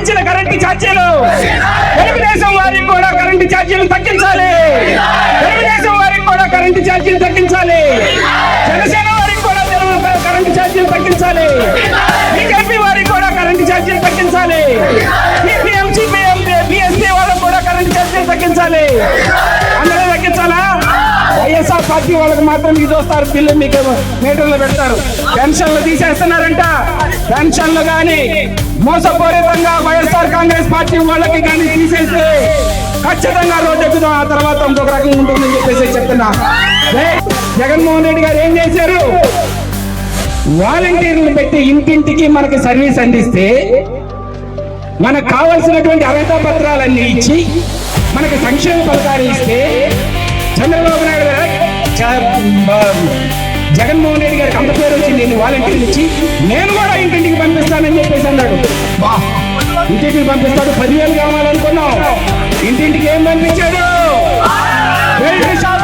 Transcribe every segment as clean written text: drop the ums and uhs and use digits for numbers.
పెంచిన కరెంటు ఛార్జీలు తెలుగుదేశం వారికి కూడా కరెంటు ఛార్జీలు తగ్గించాలి. తెలుగుదేశం వారికి కూడా కరెంటు ఛార్జీలు తగ్గించాలి. జనసేన వారికి కూడా కరెంటు ఛార్జీలు తగ్గించాలి. బీజేపీ వారికి కూడా కరెంటు ఛార్జీలు తగ్గించాలి. సిపిఎం సిపిఎం బిఎస్పీ వాళ్ళకు కూడా కరెంటు ఛార్జీలు తగ్గించాలి. అందరూ తగ్గించాలా? వైఎస్ఆర్ పార్టీ వాళ్ళకి మాత్రం ఇది వస్తారు, బిల్లు మీకు మీటర్లు పెడతారు. పెన్షన్లు తీసేస్తున్నారంట. పెన్షన్లు కానీ మోసపూరితంగా వైఎస్ఆర్ కాంగ్రెస్ పార్టీ వాళ్ళకి కానీ తీసేస్తే ఖచ్చితంగా రోడ్డు ఎక్కుదాం. ఆ తర్వాత ఇంకొక రకంగా ఉంటుందని చెప్పేసి చెప్తున్నా. జగన్మోహన్ రెడ్డి గారు ఏం చేశారు? వాలంటీర్లు పెట్టి ఇంటింటికి మనకి సర్వీస్ అందిస్తే, మనకు కావలసినటువంటి అర్హత పత్రాలన్నీ ఇచ్చి మనకి సంక్షేమ పథకాలు ఇస్తే, చంద్రబాబు నాయుడు గారు జగన్మోహన్ రెడ్డి గారికి అంత పేరు వచ్చింది. నేను వాలంటీర్లు ఇచ్చి నేను కూడా ఇంటింటికి పంపిస్తానని చెప్పేసి అన్నాడు. ఇంటింటికి పంపిస్తాడు. 10,000 కావాలనుకున్నాం. ఇంటింటికి ఏం పంపించాడు?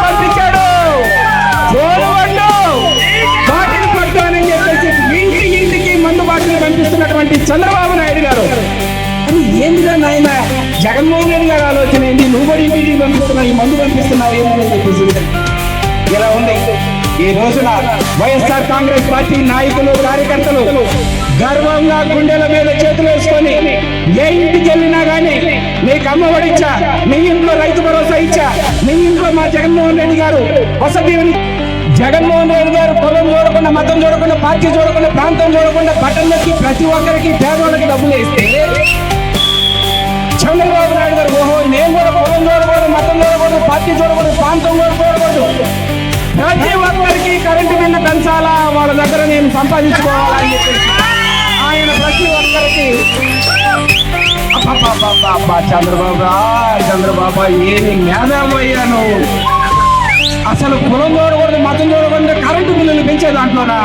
పంపించాడు. బాటిల్ పడతానని చెప్పేసి ఇంటికి మందు బాటిల్ పంపిస్తున్నటువంటి చంద్రబాబు నాయుడు గారు, ఏంటిదా నాయన జగన్మోహన్ రెడ్డి గారు ఆలోచన ఏంటి? నువ్వు కూడా ఇంటికి పంపిస్తున్నావు, ఈ మందు పంపిస్తున్నావు ఏంటని చెప్పేసి ఇలా ఉంది. ఈ రోజున వైఎస్ఆర్ కాంగ్రెస్ పార్టీ నాయకులు కార్యకర్తలు గర్వంగా గుండెల మీద చేతులు వేసుకొని ఏ ఇంటికి వెళ్ళినా కానీ నీకు అమ్మఒడి ఇచ్చా, నీ ఇంట్లో రైతు భరోసా ఇచ్చా, నీ ఇంట్లో మా జగన్మోహన్ రెడ్డి గారు వసతి. జగన్మోహన్ రెడ్డి గారు కులం చూడకుండా, మతం చూడకుండా, పార్టీ చూడకుండా, ప్రాంతం చూడకుండా బట్టలకి ప్రతి ఒక్కరికి పేదవాళ్ళకి డబ్బులు వేస్తే, చంద్రబాబు నాయుడు గారు ఓహో నేను కూడా కులం చూడకూడదు, మతం చూడకూడదు, పార్టీ చూడకూడదు, ప్రాంతం కూడా చూడకూడదు, ప్రతి ఒక్కరికి కరెంటు బిల్లు పెంచాలా, వాళ్ళ దగ్గర నేను సంపాదించుకోవాలని చెప్పేసి ఆయన ప్రతి ఒక్కరికి చంద్రబాబు ఏమి మేధావయ్యాను. అసలు కులం చూడకూడదు, మతం చూడకూడదు, కరెంటు బిల్లులు పెంచే దాంట్లోనా?